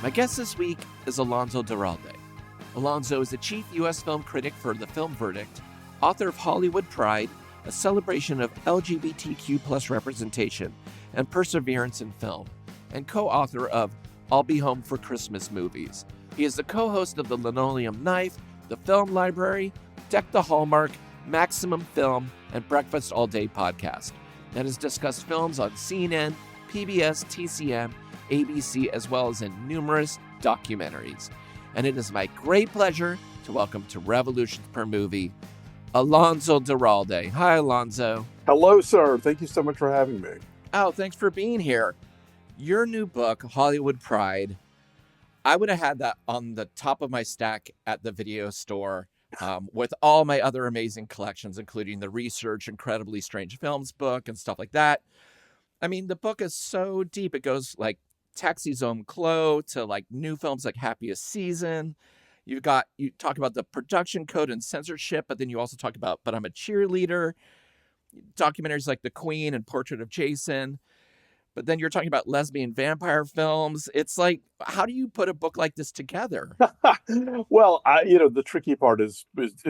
My guest this week is Alonso Duralde. Alonso is the chief U.S. film critic for The Film Verdict, author of Hollywood Pride, a celebration of LGBTQ plus representation and perseverance in film, and co-author of I'll Be Home for Christmas movies. He is the co-host of The Linoleum Knife, The Film Library, Deck the Hallmark, Maximum Film, and Breakfast All Day podcast, and has discussed films on CNN, PBS, TCM, ABC, as well as in numerous documentaries. And it is my great pleasure to welcome to Revolutions Per Movie, Alonso Duralde. Hi, Alonso. Hello, sir. Thank you so much for having me. Oh, thanks for being here. Your new book, Hollywood Pride, I would have had that on the top of my stack at the video store with all my other amazing collections, including the Research Incredibly Strange Films book and stuff like that. I mean, the book is so deep. It goes like Taxi Zone Clos to like new films like Happiest Season. You talk about the production code and censorship, but then you also talk about But I'm a Cheerleader, documentaries like The Queen and Portrait of Jason. But then you're talking about lesbian vampire films. It's like, how do you put a book like this together? Well, the tricky part is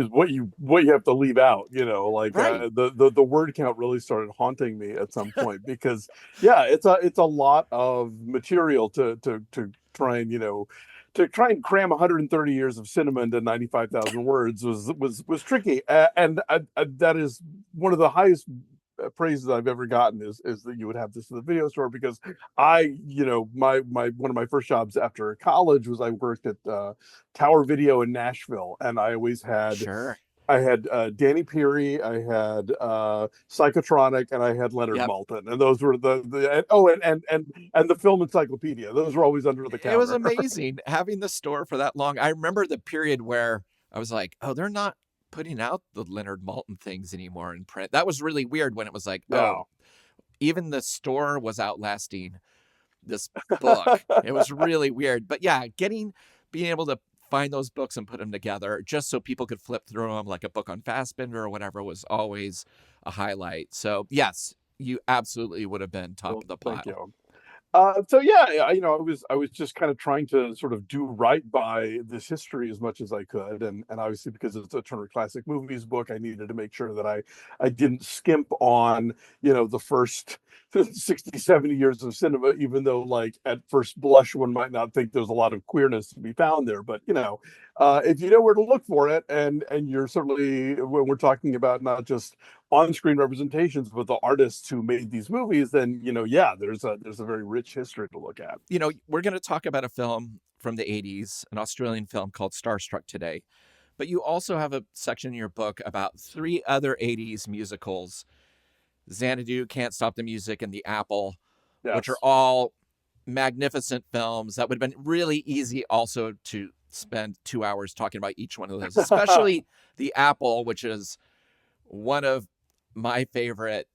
what you have to leave out. Right. The word count really started haunting me at some point because, yeah, it's a lot of material to try and cram 130 years of cinema into 95,000 words was tricky, and that is one of the highest praises I've ever gotten is that you would have this in the video store, because my one of my first jobs after college was I worked at Tower Video in Nashville, and I always had Sure. I had Danny Peary, I had Psychotronic, and I had Leonard Yep. Maltin, and those were and the Film Encyclopedia. Those were always under the counter. It was amazing having the store for that long. I remember the period where I was like, oh, they're not putting out the Leonard Maltin things anymore in print. That was really weird when it was like, oh, even the store was outlasting this book. It was really weird. But yeah, being able to find those books and put them together just so people could flip through them like a book on Fassbinder or whatever was always a highlight. So yes, you absolutely would have been top of the pile. Thank you. So yeah, I was just kind of trying to sort of do right by this history as much as I could, and obviously because it's a Turner Classic Movies book, I needed to make sure that I didn't skimp on the first 60, 70 years of cinema, even though like at first blush one might not think there's a lot of queerness to be found there, but if you know where to look for it, and you're certainly, when we're talking about not just on-screen representations but the artists who made these movies, then there's a very rich history to look at. We're going to talk about a film from the 80s, an Australian film called Starstruck today, but you also have a section in your book about 3 other 80s musicals: Xanadu, Can't Stop the Music, and The Apple. Yes. Which are all magnificent films that would have been really easy also to spend 2 hours talking about each one of those, especially The Apple, which is one of my favorite,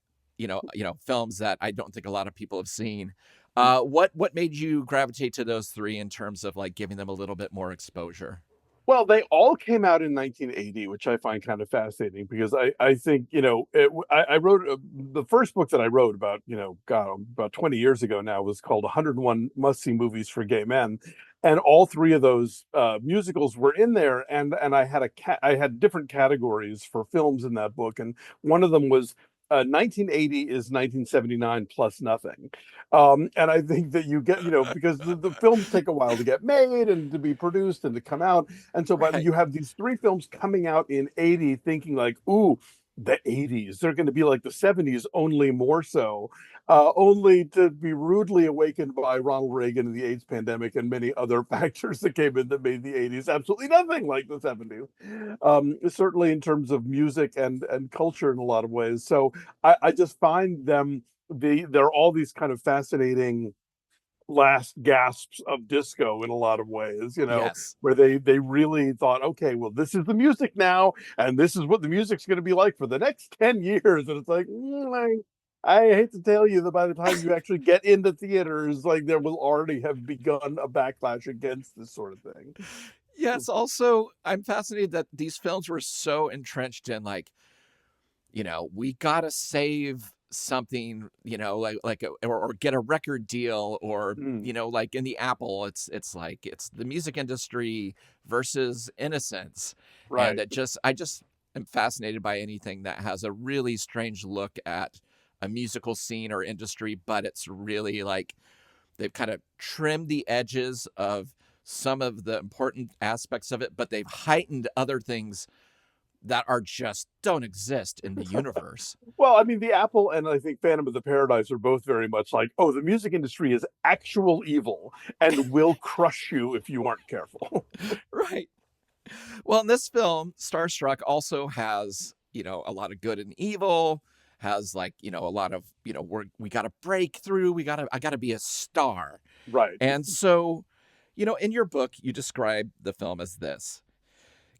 films that I don't think a lot of people have seen. What made you gravitate to those 3 in terms of like giving them a little bit more exposure? Well, they all came out in 1980, which I find kind of fascinating, because I think, I wrote the first book that I wrote about, about 20 years ago now, was called 101 Must-See Movies for Gay Men. And all 3 of those musicals were in there. And I had different categories for films in that book. And one of them was 1980 is 1979 plus nothing. And I think that you get, because the films take a while to get made and to be produced and to come out. And so Right. you have these 3 films coming out in 80, thinking like, ooh, the 80s, they're going to be like the 70s, only more so, only to be rudely awakened by Ronald Reagan and the AIDS pandemic and many other factors that came in that made the 80s absolutely nothing like the 70s, certainly in terms of music and culture in a lot of ways. So I just find they're all these kind of fascinating last gasps of disco in a lot of ways, Yes. where they really thought, okay, well, this is the music now, and this is what the music's going to be like for the next 10 years. And it's like, I hate to tell you that by the time you actually get into theaters, like there will already have begun a backlash against this sort of thing. Yes. Also, I'm fascinated that these films were so entrenched in like, we got to save something, or get a record deal, or Mm, like in the Apple, it's like it's the music industry versus innocence. And right. I just am fascinated by anything that has a really strange look at a musical scene or industry, but it's really like they've kind of trimmed the edges of some of the important aspects of it, but they've heightened other things that are just don't exist in the universe. Well, I mean, the Apple and I think Phantom of the Paradise are both very much like, oh, the music industry is actual evil and will crush you if you aren't careful. Right. Well, in this film, Starstruck also has, a lot of good and evil, has like, a lot of, we got to break through, I got to be a star. Right. And so, in your book, you describe the film as this: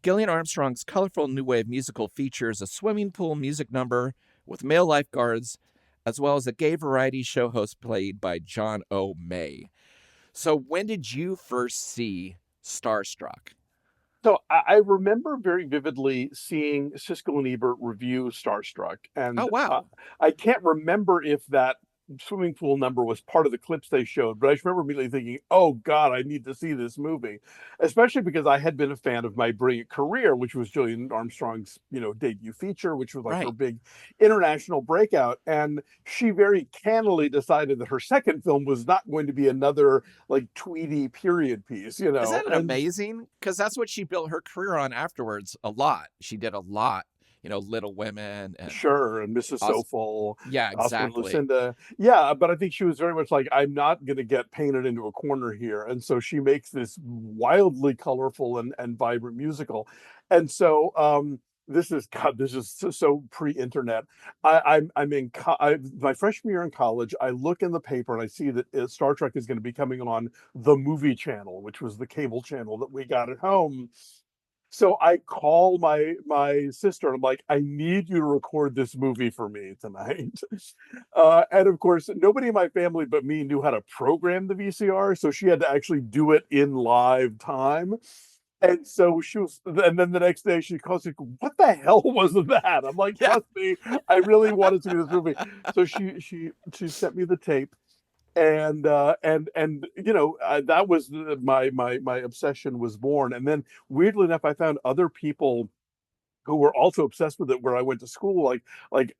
Gillian Armstrong's colorful new wave musical features a swimming pool music number with male lifeguards, as well as a gay variety show host played by John O'May. So, when did you first see Starstruck? So I remember very vividly seeing Siskel and Ebert review Starstruck, Oh, and wow. I can't remember if that swimming pool number was part of the clips they showed, but I just remember immediately thinking, "Oh God, I need to see this movie," especially because I had been a fan of My Brilliant Career, which was Gillian Armstrong's debut feature, which was like her Right. big international breakout, and she very cannily decided that her second film was not going to be another like Tweety period piece, Isn't it and amazing? Because that's what she built her career on afterwards a lot. She did a lot, Little Women and Sure, and Mrs. Os- Soulful, yeah, Oscar and exactly. Lucinda. Yeah, but I think she was very much like, I'm not going to get painted into a corner here. And so she makes this wildly colorful and vibrant musical. And so this is God, this is so pre-internet. I'm in my freshman year in college. I look in the paper and I see that Star Trek is going to be coming on the Movie Channel, which was the cable channel that we got at home. So I call my sister and I'm like, I need you to record this movie for me tonight. And of course, nobody in my family but me knew how to program the VCR, so she had to actually do it in live time. And so she was, and then the next day she calls me, "What the hell was that?" I'm like, Yeah. "Trust me, I really wanted to see this movie." So she sent me the tape, and that was my obsession was born. And then weirdly enough, I found other people who were also obsessed with it where I went to school, like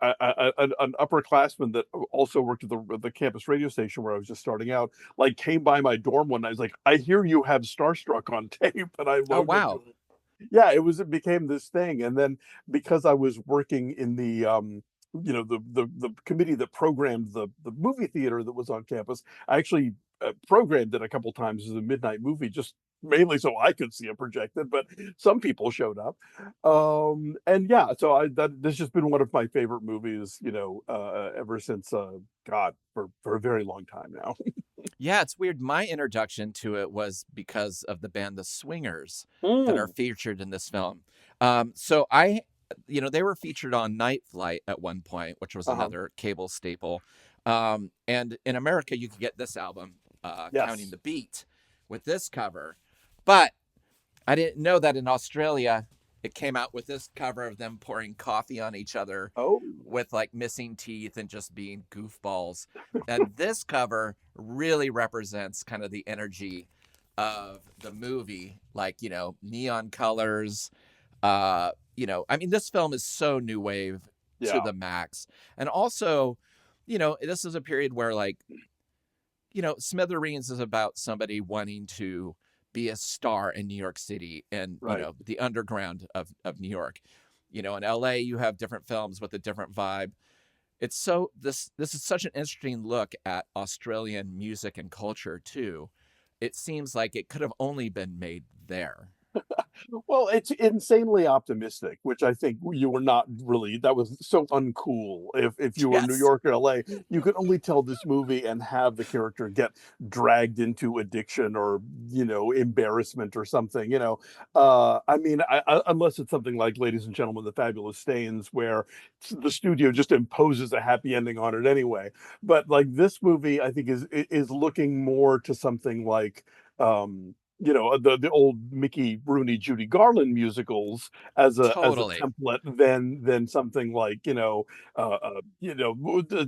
an upperclassman that also worked at the campus radio station where I was just starting out, like came by my dorm one night. I was like, I hear you have Starstruck on tape, and I Oh, loaned it to wow. him. Yeah, it became this thing. And then because I was working in the the committee that programmed the movie theater that was on campus, I actually programmed it a couple times as a midnight movie, just mainly so I could see it projected, but some people showed up. And yeah, so I that this has just been one of my favorite movies, ever since God, for a very long time now. Yeah, it's weird. My introduction to it was because of the band The Swingers that are Mm, featured in this film. So I, they were featured on Night Flight at one point, which was uh-huh. another cable staple. And in America, you could get this album, Counting Yes. the Beat, with this cover. But I didn't know that in Australia, it came out with this cover of them pouring coffee on each other Oh, with like missing teeth and just being goofballs. And this cover really represents kind of the energy of the movie, like, neon colors. I mean, this film is so new wave to yeah, the max. And also, this is a period where like Smithereens is about somebody wanting to be a star in New York City and, right. the underground of New York. In LA, you have different films with a different vibe. It's so this is such an interesting look at Australian music and culture too. It seems like it could have only been made there. Well, it's insanely optimistic, which I think you were not really. That was so uncool. If you were New Yes. York or LA, you could only tell this movie and have the character get dragged into addiction or embarrassment or something. I mean, unless it's something like Ladies and Gentlemen, the Fabulous Stains, where the studio just imposes a happy ending on it anyway. But like this movie, I think is looking more to something like. the old Mickey Rooney Judy Garland musicals as a Totally. template than something like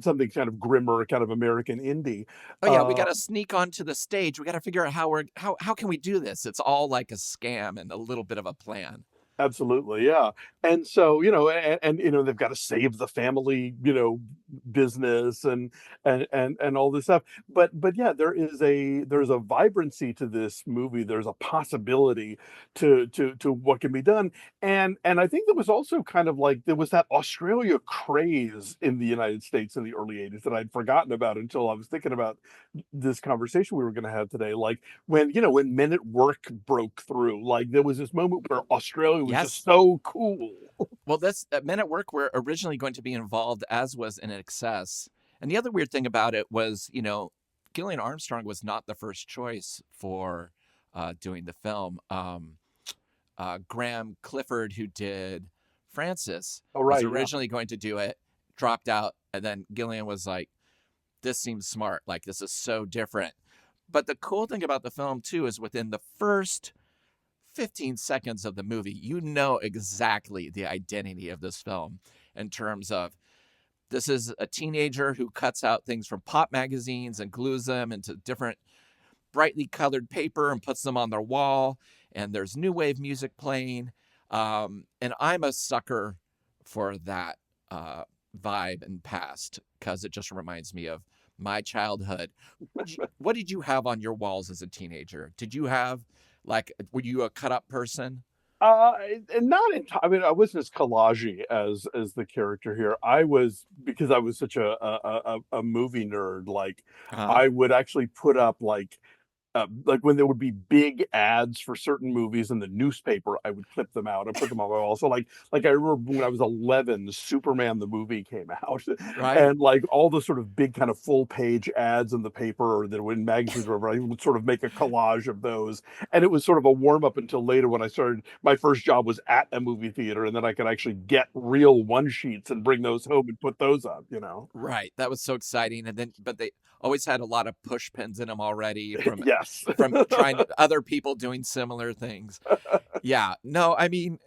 something kind of grimmer, kind of American indie. Oh yeah, we got uh to sneak onto the stage. We got to figure out how can we do this? It's all like a scam and a little bit of a plan. Absolutely, yeah. And so, and they've got to save the family, business and all this stuff. But yeah, there's a vibrancy to this movie. There's a possibility to what can be done. And I think there was also kind of like there was that Australia craze in the United States in the early 80s that I'd forgotten about until I was thinking about this conversation we were going to have today. Like when Men at Work broke through, like there was this moment where Australia was just Yes. so cool. Well, this Men at Work were originally going to be involved, as was In Excess. And the other weird thing about it was, Gillian Armstrong was not the first choice for doing the film. Graham Clifford, who did Francis, Oh was right, yeah. originally going to do it, dropped out, and then Gillian was like, "This seems smart. Like this is so different." But the cool thing about the film too is within the first 15 seconds of the movie, you know exactly the identity of this film in terms of this is a teenager who cuts out things from pop magazines and glues them into different brightly colored paper and puts them on their wall. And there's new wave music playing. And I'm a sucker for that vibe and past because it just reminds me of my childhood. What did you have on your walls as a teenager? Did you have were you a cut up person? Uh, and not in. I mean, I wasn't as collagey as the character here. I was because I was such a movie nerd. Like, Uh, I would actually put up like when there would be big ads for certain movies in the newspaper, I would clip them out and put them on my wall. So like I remember when I was 11, Superman the movie came out, right? and like all the sort of big kind of full page ads in the paper or that were in magazines or whatever, I would sort of make a collage of those. And it was sort of a warm up until later when I started. My first job was at a movie theater, and then I could actually get real one sheets and bring those home and put those up. Right. That was so exciting. And then, but they always had a lot of push pins in them already Yes. from trying to, other people doing similar things. Yeah. No, I mean,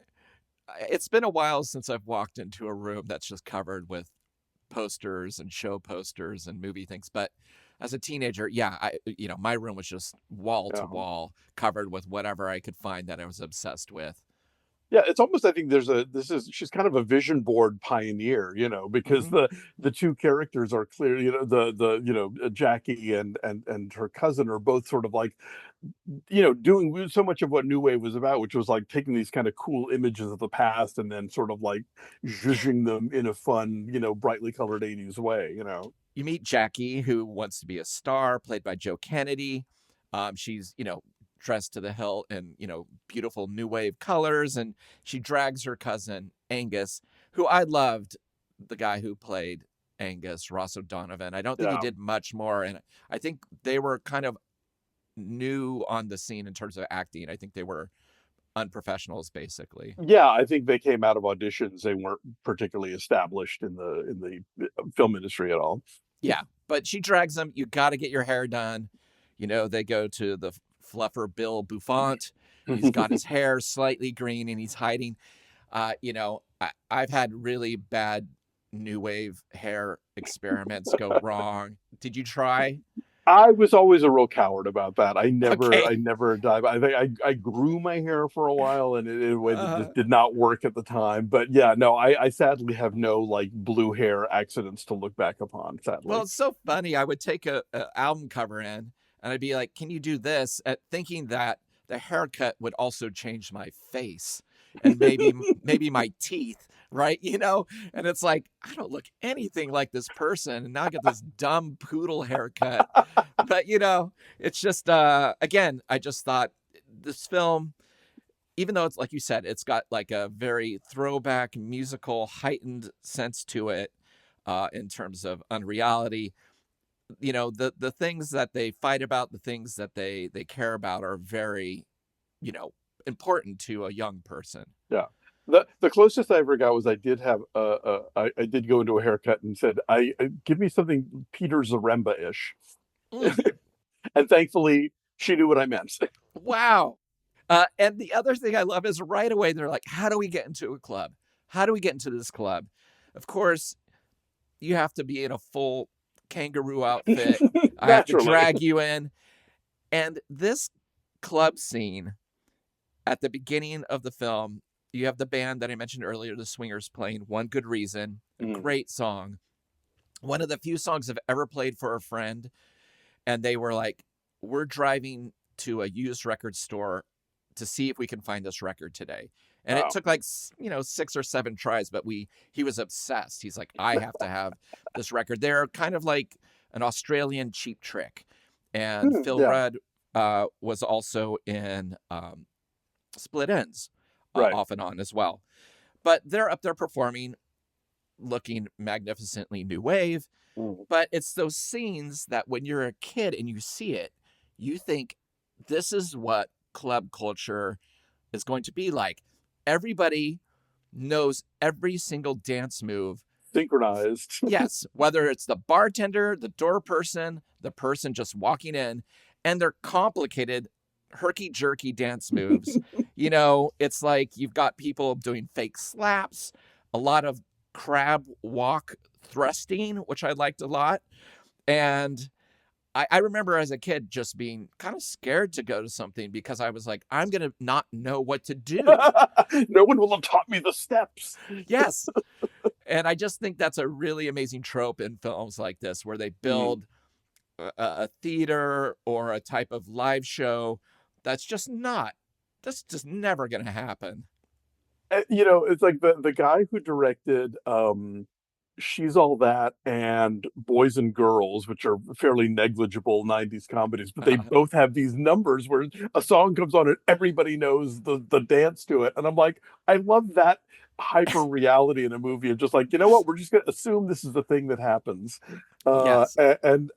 it's been a while since I've walked into a room that's just covered with posters and show posters and movie things. But as a teenager, yeah, my room was just wall to Yeah. wall covered with whatever I could find that I was obsessed with. Yeah, it's almost I think she's kind of a vision board pioneer, because Hmm. the two characters are clear, Jackie and her cousin are both sort of like, doing so much of what New Wave was about, which was like taking these kind of cool images of the past and then sort of like zhuzhing them in a fun, brightly colored 80s way. You meet Jackie, who wants to be a star, played by Joe Kennedy. She's, dressed to the hilt in, beautiful new wave colors. And she drags her cousin, Angus, who I loved, the guy who played Angus, Ross O'Donovan. I don't think he Yeah. did much more. And I think they were kind of new on the scene in terms of acting. I think they were unprofessionals, basically. Yeah, I think they came out of auditions. They weren't particularly established in the film industry at all. Yeah. But she drags them. You got to get your hair done. They go to the fluffer Bill Buffont. He's got his hair slightly green and he's hiding. I've had really bad new wave hair experiments go wrong. Did you try? I was always a real coward about that. I never, Okay. I never dive. I think I grew my hair for a while, and in a way that Uh, just did not work at the time. But yeah, no, I sadly have no like blue hair accidents to look back upon. well, Sadly, it's so funny. I would take a album cover in and I'd be like, "Can you do this?" At thinking that the haircut would also change my face and maybe my teeth, right? And it's like I don't look anything like this person, and now I get this dumb poodle haircut. But it's just again, I just thought this film, even though it's like you said, it's got like a very throwback musical heightened sense to it in terms of unreality. The things that they fight about, the things that they care about are very, you know, important to a young person. yeah. The closest I ever got was I did have I did go into a haircut and said I give me something Peter Zaremba ish, Mm. and thankfully she knew what I meant. Wow. And the other thing I love is right away they're like, how do we get into a club? How do we get into this club? Of course, you have to be in a full kangaroo outfit. I have to Naturally. drag you in. And this club scene at the beginning of the film, you have the band that I mentioned earlier, the Swingers, playing One Good Reason, a great song. One of the few songs I've ever played for a friend. And they were like, we're driving to a used record store to see if we can find this record today. And it Wow. took like, 6 or 7 tries, but he was obsessed. He's like, I have to have this record. They're kind of like an Australian Cheap Trick. And Phil Yeah. Rudd was also in Split Ends Right. off and on as well. But they're up there performing, looking magnificently new wave. But it's those scenes that when you're a kid and you see it, you think this is what club culture is going to be like. Everybody knows every single dance move. Synchronized. Yes, whether it's the bartender, the door person, the person just walking in, and they're complicated, herky-jerky dance moves. It's like you've got people doing fake slaps, a lot of crab walk thrusting, which I liked a lot. And I remember as a kid just being kind of scared to go to something because I was like, I'm going to not know what to do. No one will have taught me the steps. Yes. And I just think that's a really amazing trope in films like this, where they build a theater or a type of live show that's just never going to happen. It's like the guy who directed She's All That and Boys and Girls, which are fairly negligible 90s comedies, but they both have these numbers where a song comes on and everybody knows the dance to it. And I'm like, I love that hyper reality in a movie of just like, you know what, we're just gonna assume this is the thing that happens. Yes. And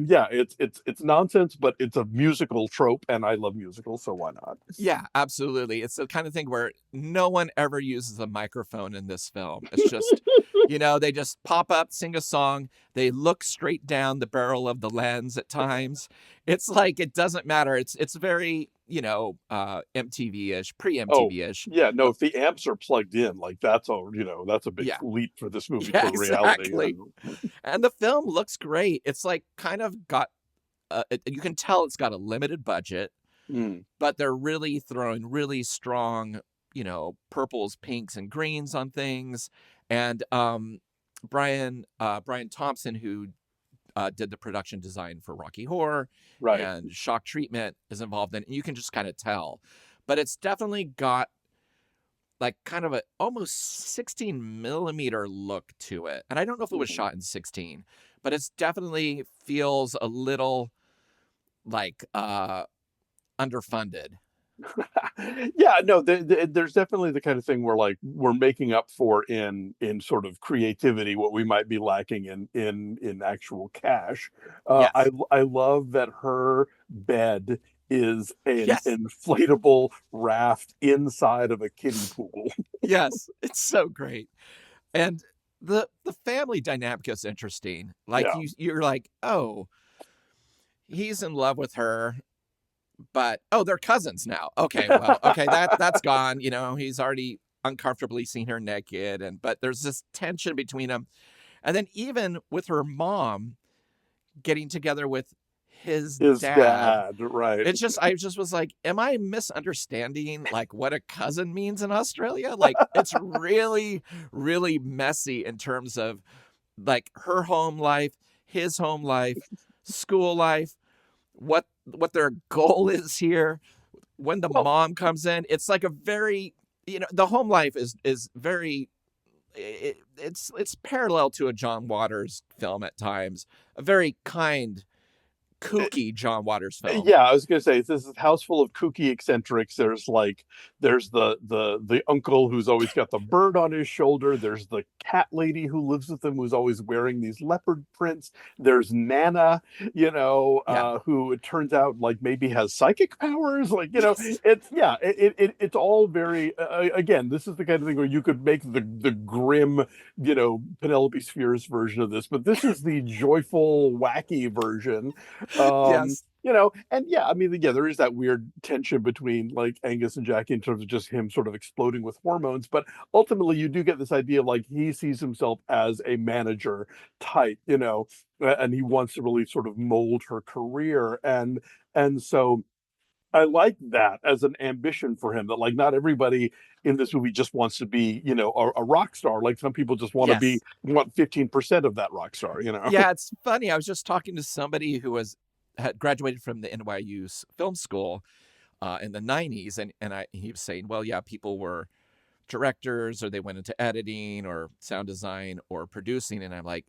yeah, it's nonsense, but it's a musical trope, and I love musicals, so why not? Yeah, absolutely. It's the kind of thing where no one ever uses a microphone in this film. It's just, they just pop up, sing a song. They look straight down the barrel of the lens at times. It's like, it doesn't matter. It's very, MTV-ish, pre-MTV-ish. Yeah, no, if the amps are plugged in, like that's a big Yeah. leap for this movie Yeah, toward reality. exactly. And the film looks great. It's like kind of got, you can tell it's got a limited budget, but they're really throwing really strong, purples, pinks, and greens on things. And Brian Thompson, who did the production design for Rocky Horror Right. and Shock Treatment, is involved in it. And you can just kind of tell. But it's definitely got like kind of a almost 16 millimeter look to it. And I don't know if it was shot in 16, but it's definitely feels a little like underfunded. Yeah, no, there's definitely the kind of thing where like we're making up for in sort of creativity what we might be lacking in actual cash. Yes. I love that her bed is an Yes. inflatable raft inside of a kiddie pool. Yes, it's so great. And the family dynamic is interesting. Like Yeah. you're like, oh, he's in love with her, but they're cousins now. Okay, well, okay, that's gone. He's already uncomfortably seen her naked, but there's this tension between them. And then even with her mom getting together with his dad, right? it's just I just was like, am I misunderstanding like what a cousin means in Australia? Like it's really, really messy in terms of like her home life, his home life, school life, what their goal is here. When the mom comes in, it's like a very, the home life is very, it's parallel to a John Waters film at times, a very kind, kooky John Waters film. Yeah, I was gonna say this is a house full of kooky eccentrics. There's the uncle who's always got the bird on his shoulder. There's the cat lady who lives with him who's always wearing these leopard prints. There's Nana, who it turns out like maybe has psychic powers. Like it's all very again. This is the kind of thing where you could make the grim, Penelope Spheres version of this, but this is the joyful, wacky version. Yes. And yeah, I mean, yeah, there is that weird tension between like Angus and Jackie in terms of just him sort of exploding with hormones, but ultimately you do get this idea of like he sees himself as a manager type, and he wants to really sort of mold her career, and so I like that as an ambition for him, that like not everybody in this movie just wants to be, a rock star. Like some people just Yes. want 15% of that rock star. Yeah, it's funny. I was just talking to somebody who had graduated from the NYU film school in the 90s, and he was saying, well, yeah, people were directors or they went into editing or sound design or producing, and I'm like,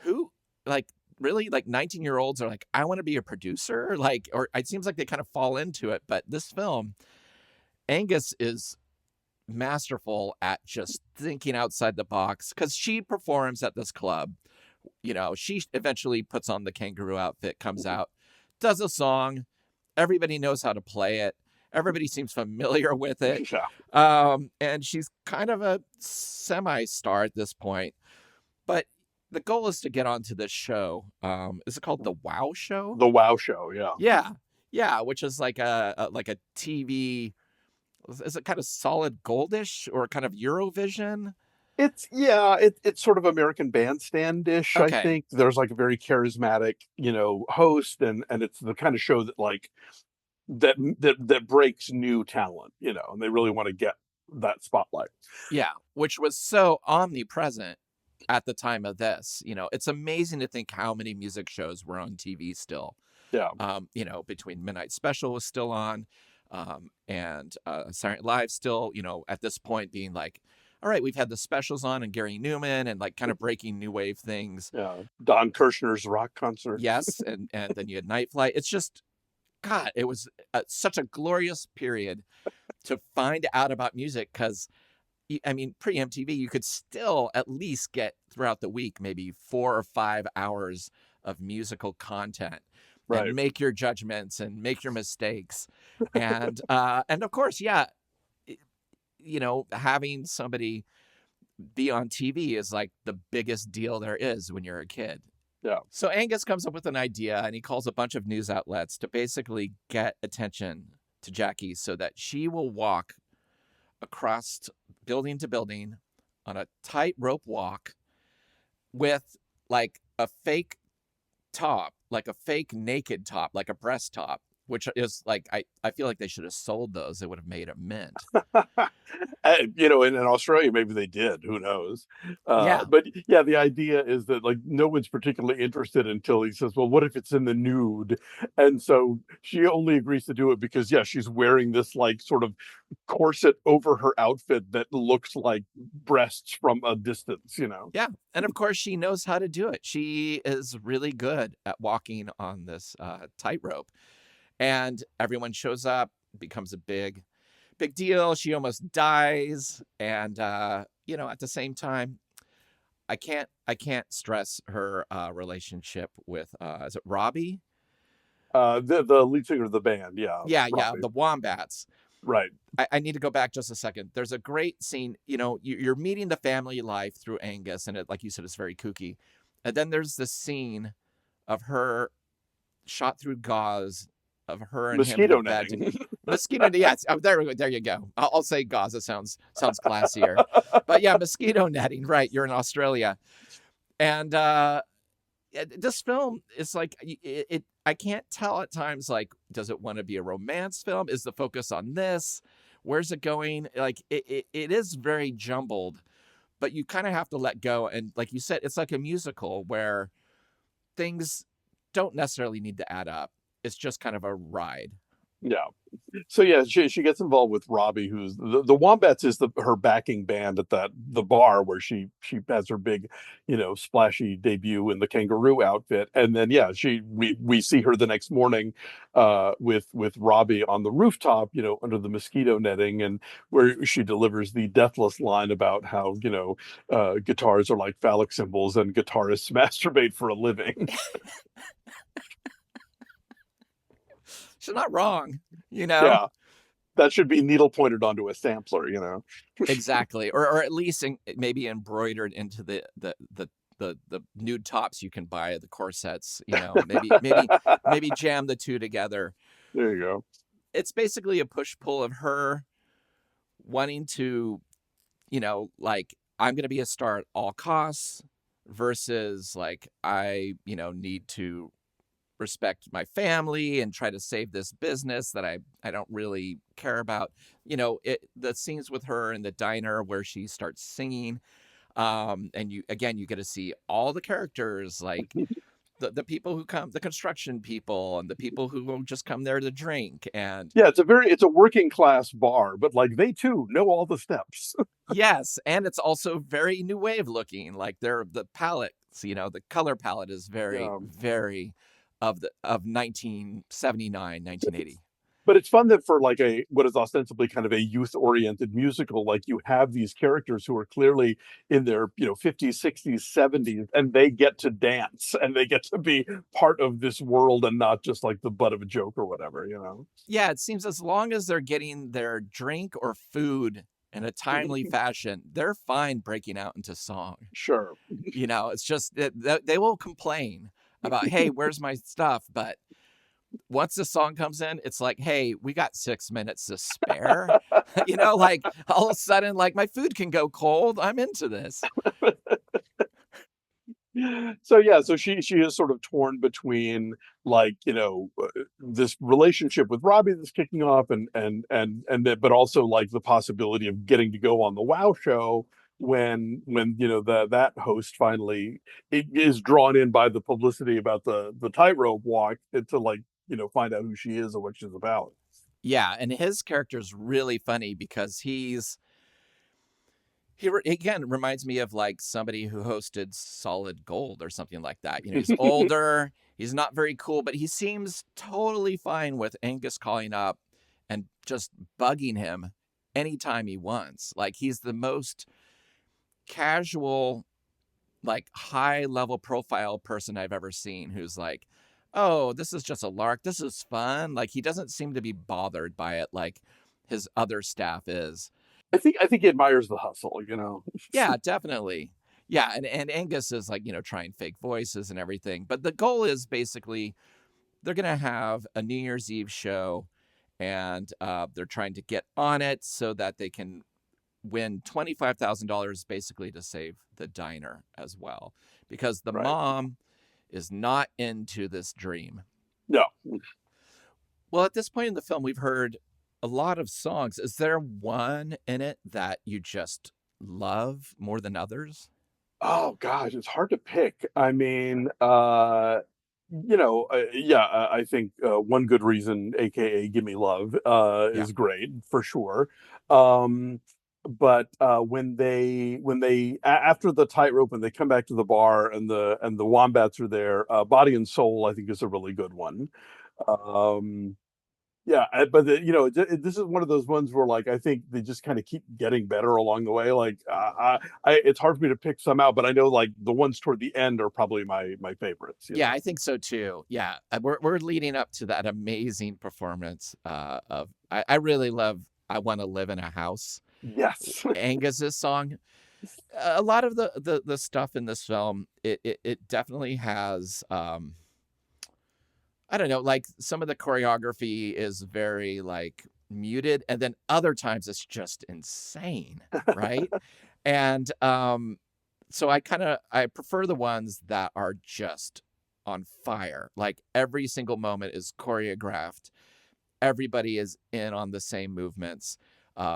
who, like, really, like 19-year-olds are like, I want to be a producer, like, or it seems like they kind of fall into it. But this film, Angus is masterful at just thinking outside the box, because she performs at this club. She eventually puts on the kangaroo outfit, comes out, does a song. Everybody knows how to play it. Everybody seems familiar with it. Yeah. And she's kind of a semi-star at this point. But the goal is to get onto this show. Is it called The Wow Show? The Wow Show, yeah. Yeah. Yeah, which is like a TV. Is it kind of solid goldish or kind of Eurovision? It's sort of American Bandstand-ish, I Okay. think. There's like a very charismatic, host, and it's the kind of show that like that breaks new talent, and they really want to get that spotlight. Yeah, which was so omnipresent at the time of this. It's amazing to think how many music shows were on TV still. Yeah. Between Midnight Special was still on, and Saturday Night Live still, at this point being like, all right, we've had the specials on and Gary Newman and like kind of breaking new wave things. Yeah. Don Kirshner's rock concert. Yes, and then you had Night Flight. It's just, God, it was such a glorious period to find out about music, because I mean, pre-MTV, you could still at least get throughout the week maybe 4 or 5 hours of musical content, Right. and make your judgments and make your mistakes. And of course, yeah, having somebody be on TV is like the biggest deal there is when you're a kid. Yeah. So Angus comes up with an idea, and he calls a bunch of news outlets to basically get attention to Jackie so that she will walk across building to building on a tightrope walk with like a fake top, like a fake naked top, like a breast top, which is like, I feel like they should have sold those. They would have made a mint. In Australia, maybe they did. Who knows? Yeah. But yeah, the idea is that like no one's particularly interested until he says, "Well, what if it's in the nude?" And so she only agrees to do it because yeah, she's wearing this like sort of corset over her outfit that looks like breasts from a distance. Yeah. And of course, she knows how to do it. She is really good at walking on this tightrope. And everyone shows up, becomes a big deal. She almost dies. And, at the same time, I can't stress her relationship with, is it Robbie? The lead singer of the band, yeah. Yeah, Robbie. the Wombats. Right. I need to go back just a second. There's a great scene, you're meeting the family life through Angus, and it, like you said, it's very kooky. And then there's this scene of her shot through gauze, of her and Mosquito him in bed. netting. Mosquito, yes. Oh, there we go. There you go. I'll say gauze. It sounds classier. But yeah, mosquito netting. Right. You're in Australia. And this film is like, I can't tell at times, like, does it want to be a romance film? Is the focus on this? Where's it going? Like, it is very jumbled, but you kind of have to let go. And like you said, it's like a musical where things don't necessarily need to add up. It's just kind of a ride. Yeah. So yeah, she gets involved with Robbie, who's the Wombats is her backing band at the bar where she has her big, splashy debut in the kangaroo outfit, and then yeah, we see her the next morning, with Robbie on the rooftop, under the mosquito netting, and where she delivers the deathless line about how guitars are like phallic symbols and guitarists masturbate for a living. She's not wrong, Yeah. That should be needle pointed onto a sampler, Exactly, or at least maybe embroidered into the the nude tops you can buy, the corsets, maybe jam the two together. There you go. It's basically a push-pull of her wanting to, like, I'm going to be a star at all costs versus like, I, need to respect my family and try to save this business that I don't really care about. The scenes with her in the diner where she starts singing, and you get to see all the characters, like the people who come, the construction people and the people who will just come there to drink. And Yeah, it's a working class bar, but like they too know all the steps. yes, and it's also very new wave looking. Like the palettes, the color palette is very, Yeah. very of 1979, 1980. But it's fun that for like what is ostensibly kind of a youth-oriented musical, like you have these characters who are clearly in their 50s, 60s, 70s, and they get to dance and they get to be part of this world and not just like the butt of a joke or whatever. Yeah, it seems as long as they're getting their drink or food in a timely fashion, they're fine breaking out into song. Sure. It's just that they will complain about, hey, where's my stuff? But once the song comes in, it's like, hey, we got 6 minutes to spare. Like all of a sudden, like my food can go cold. I'm into this. So she is sort of torn between like this relationship with Robbie that's kicking off and that, but also like the possibility of getting to go on the WoW show when that host finally is drawn in by the publicity about the tightrope walk to like find out who she is and what she's about. Yeah, and his character's really funny because he again reminds me of like somebody who hosted Solid Gold or something like that. He's older, he's not very cool, but he seems totally fine with Angus calling up and just bugging him anytime he wants. Like he's the most casual, like high level profile person I've ever seen who's like, oh, this is just a lark. This is fun. Like he doesn't seem to be bothered by it like his other staff is. I think he admires the hustle, Yeah, definitely. Yeah, and Angus is like, trying fake voices and everything. But the goal is basically they're going to have a New Year's Eve show and they're trying to get on it so that they can win $25,000 basically to save the diner as well. Because the mom is not into this dream. No. Well, at this point in the film, we've heard a lot of songs. Is there one in it that you just love more than others? Oh gosh, it's hard to pick. I mean, yeah, I think One Good Reason, aka Give Me Love, is great for sure. But after the tightrope and they come back to the bar and the wombats are there, Body and Soul I think is a really good one. Yeah, but this is one of those ones where like I think they just kind of keep getting better along the way. Like it's hard for me to pick some out, but I know like the ones toward the end are probably my favorites. Yeah, I think so too. Yeah, we're leading up to that amazing performance of I really love I Want to Live in a House. Yes. Angus's song. A lot of the stuff in this film, it definitely has I don't know, like some of the choreography is very like muted, and then other times it's just insane, right? And so I prefer the ones that are just on fire. Like every single moment is choreographed. Everybody is in on the same movements,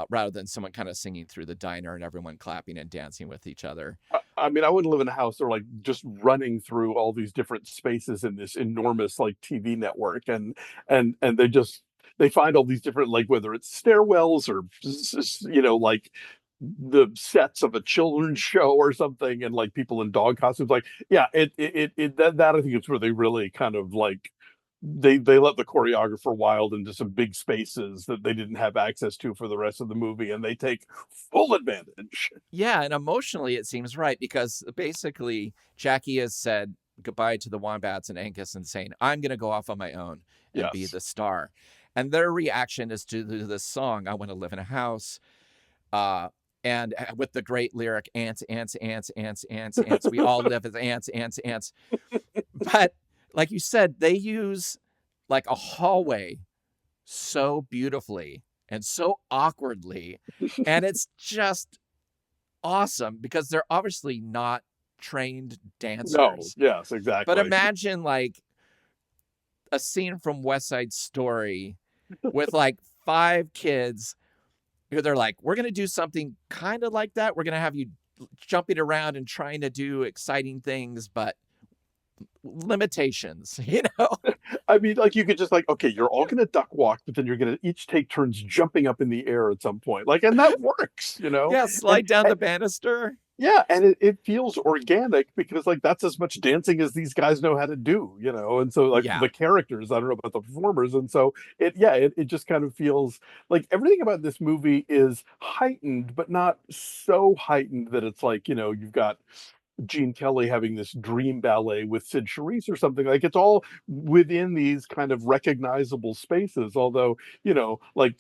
rather than someone kind of singing through the diner and everyone clapping and dancing with each other. I mean, I wouldn't live in a house or like just running through all these different spaces in this enormous like TV network, and they find all these different like whether it's stairwells or like the sets of a children's show or something, and like people in dog costumes. Like, yeah, that I think it's where they really kind of like they let the choreographer wild into some big spaces that they didn't have access to for the rest of the movie, and they take full advantage. Yeah, and emotionally it seems right because basically Jackie has said goodbye to the wombats and Angus and saying, I'm going to go off on my own and be the star. And their reaction is to this song, I Want to Live in a House. and with the great lyric, ants, ants, ants, ants, ants, ants. We all live as ants, ants, ants. But like you said, they use like a hallway so beautifully and so awkwardly. And it's just awesome because they're obviously not trained No, dancers. yes, But exactly. imagine like a scene from West Side Story with like 5 kids who they're like, we're going to do something kind of like that. We're going to have you jumping around and trying to do exciting things, but limitations, you know? I mean, like you could just like, okay, you're all gonna duck walk, but then you're gonna each take turns jumping up in the air at some point. Like, and that works, you know? Yeah, And, slide down the banister. yeah, and it feels organic because like that's as much dancing as these guys know how to do, you know. And so like Yeah. the characters, I don't know about the performers, and so it just kind of feels like everything about this movie is heightened, but not so heightened that it's like, you know, you've got Gene Kelly having this dream ballet with Sid Charisse or something. Like it's all within these kind of recognizable spaces. Although, you know, like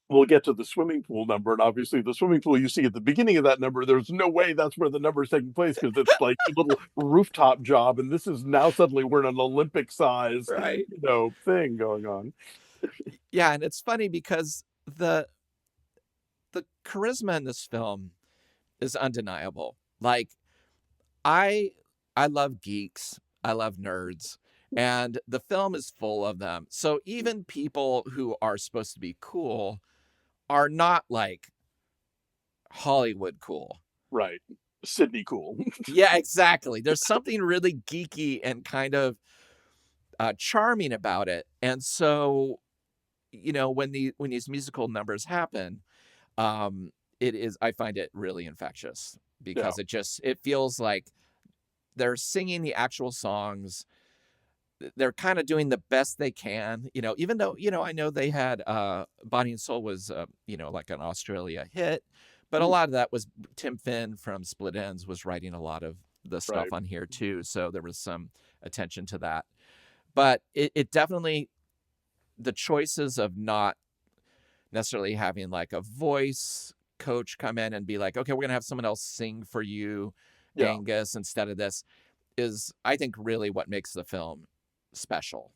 we'll get to the swimming pool number, and obviously the swimming pool you see at the beginning of that number, there's no way that's where the number is taking place because it's like a little rooftop job, and this is now suddenly we're in an Olympic size, Right. you know, thing going on. Yeah, and it's funny because the charisma in this film is undeniable. Like I I love geeks, I love nerds, and the film is full of them. So even people who are supposed to be cool are not like Hollywood cool. Right. Sydney Cool. Yeah, exactly. There's something really geeky and kind of charming about it. And so, you know, when these musical numbers happen, it is I find it really infectious Yeah. because it feels like they're singing the actual songs. They're kind of doing the best they can, you know, even though, you know, I know they had Body and Soul was, you know, like an Australia hit, but a lot of that was Tim Finn from Split Ends was writing a lot of the stuff Right. on here too. So there was some attention to that. But it definitely, the choices of not necessarily having like a voice coach come in and be like, okay, we're going to have someone else sing for you, Yeah. Angus, instead of this is, I think, really what makes the film special.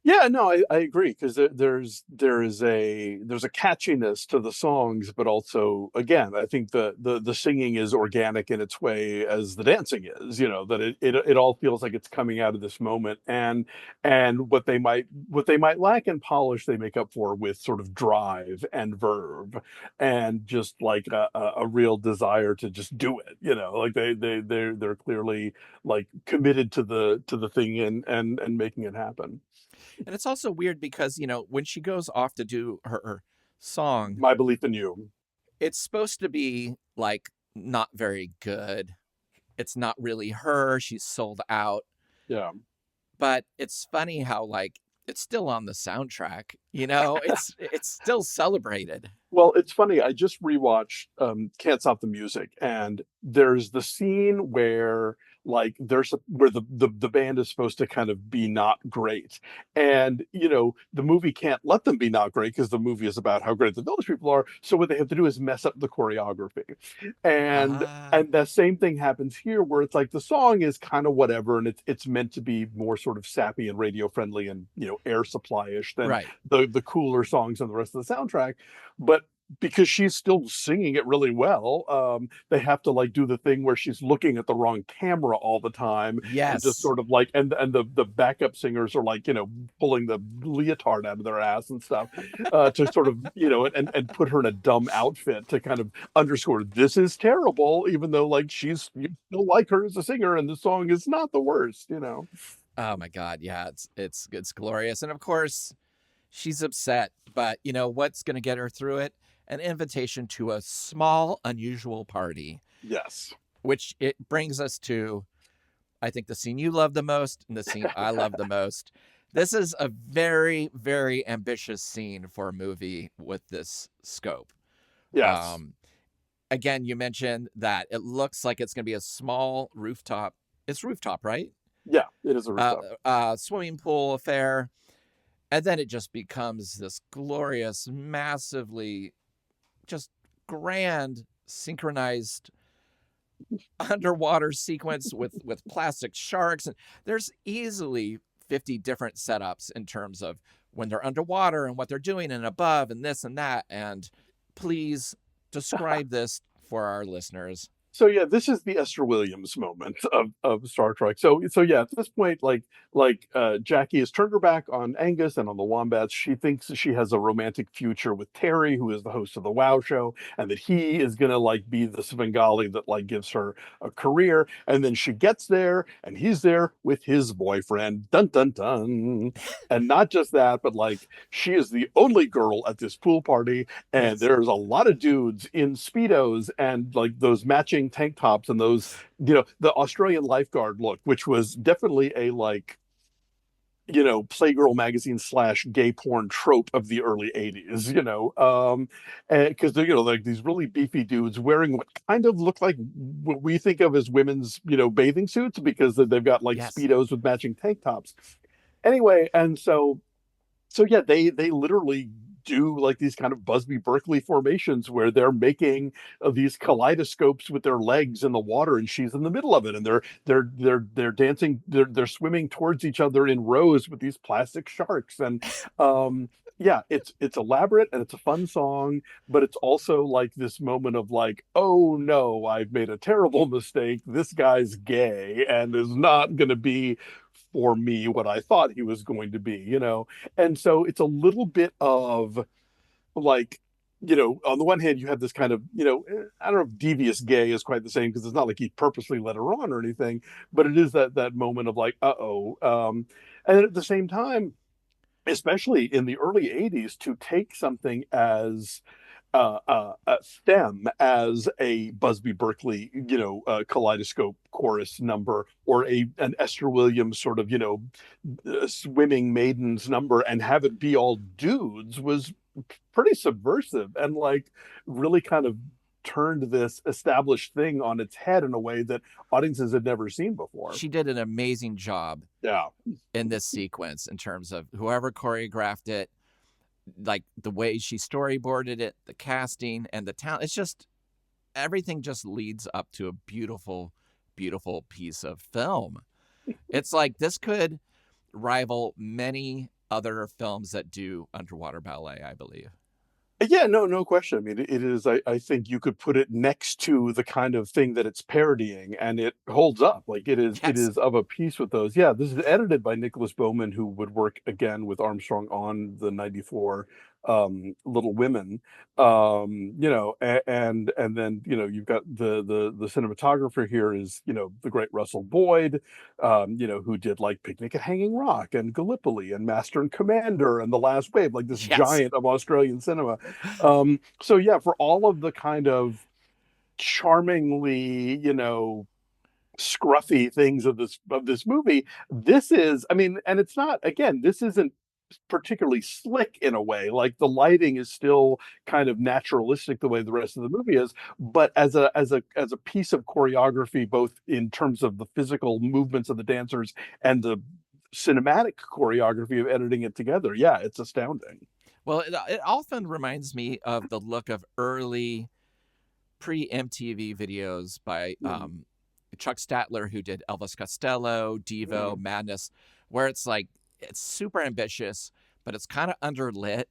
Yeah, no, I agree because there's a catchiness to the songs, but also again, I think the singing is organic in its way as the dancing is. You know that it all feels like it's coming out of this moment, and what they might lack in polish, they make up for with sort of drive and verve, and just like a real desire to just do it. You know, like they're clearly like committed to the thing and making it happen. And it's also weird because, you know, when she goes off to do her song, My Belief in You. it's supposed to be like not very good. It's not really her. She's sold out. Yeah. But it's funny how like it's still on the soundtrack, you know? It's still celebrated. Well, it's funny. I just rewatched Can't Stop the Music, and there's the scene where like where the band is supposed to kind of be not great, and you know the movie can't let them be not great because the movie is about how great the Village People are. So what they have to do is mess up the choreography, and Ah, that same thing happens here where it's like the song is kind of whatever, and it's meant to be more sort of sappy and radio friendly and you know air supply ish than right. the cooler songs on the rest of the soundtrack, but because she's still singing it really well, they have to like do the thing where she's looking at the wrong camera all the time and just Yes. sort of like and the backup singers are like you know pulling the leotard out of their ass and stuff to sort of you know and put her in a dumb outfit to kind of underscore this is terrible even though like she's you still like her as a singer and the song is not the worst, you know. Oh my God. Yeah, it's glorious. And of course, she's upset, but you know what's gonna get her through it? An invitation to a small, unusual party, Yes. which it brings us to, I think, the scene you love the most and the scene I love the most. This is a very, very ambitious scene for a movie with this scope. Yes. Um, Again, you mentioned that it looks like it's going to be a small rooftop. It's rooftop, right? Yeah, it is a Uh, rooftop. Swimming pool affair. And then it just becomes this glorious, massively just grand synchronized underwater sequence with plastic sharks, and there's easily 50 different setups in terms of when they're underwater and what they're doing and above and this and that. And please describe this for our listeners. So yeah, this is the Esther Williams moment of Star Trek. So yeah, at this point, Jackie has turned her back on Angus and on the Wombats. She thinks that she has a romantic future with Terry, who is the host of the WoW show, and that he is gonna like be the Svengali that like gives her a career. And then she gets there, and he's there with his boyfriend. Dun dun dun. And not just that, but like she is the only girl at this pool party, and Yes. there's a lot of dudes in speedos and like those matching tank tops and those, the Australian lifeguard look, which was definitely a like, Playgirl magazine / gay porn trope of the early 80s, because they're, like these really beefy dudes wearing what kind of look like what we think of as women's, bathing suits, because they've got like Yes. speedos with matching tank tops. Anyway, and so yeah, they literally do like these kind of Busby Berkeley formations where they're making these kaleidoscopes with their legs in the water, and she's in the middle of it, and they're dancing, they're swimming towards each other in rows with these plastic sharks, and yeah, it's elaborate and it's a fun song, but it's also like this moment of like, oh no, I've made a terrible mistake. This guy's gay and is not going to be for me what I thought he was going to be. And so it's a little bit of like, on the one hand, you have this kind of, I don't know if devious gay is quite the same, because it's not like he purposely led her on or anything, but it is that moment of like, uh-oh. And at the same time, especially in the early 80s, to take something as STEM as a Busby Berkeley, kaleidoscope chorus number, or an Esther Williams sort of, swimming maidens number, and have it be all dudes was pretty subversive, and like really kind of turned this established thing on its head in a way that audiences had never seen before. She did an amazing job Yeah. in this sequence in terms of whoever choreographed it, like the way she storyboarded it, the casting and the talent. It's just everything just leads up to a beautiful, beautiful piece of film. It's like this could rival many other films that do underwater ballet, I believe. Yeah, no question. I mean, it is. I think you could put it next to the kind of thing that it's parodying, and it holds up. Like it is. It Yes. is of a piece with those. Yeah, this is edited by Nicholas Bowman, who would work again with Armstrong on the '94 Little Women. And then you've got the cinematographer here is the great Russell Boyd, who did like Picnic at Hanging Rock and Gallipoli and Master and Commander and The Last Wave, like this Yes. giant of Australian cinema. So yeah, for all of the kind of charmingly, scruffy things of this movie, this is, I mean, and it's not, again, this isn't particularly slick in a way. Like the lighting is still kind of naturalistic the way the rest of the movie is, but as a piece of choreography, both in terms of the physical movements of the dancers and the cinematic choreography of editing it together, yeah, it's astounding. Well, it often reminds me of the look of early pre-MTV videos by Chuck Statler, who did Elvis Costello, Devo, Madness, where it's like, it's super ambitious, but it's kind of underlit.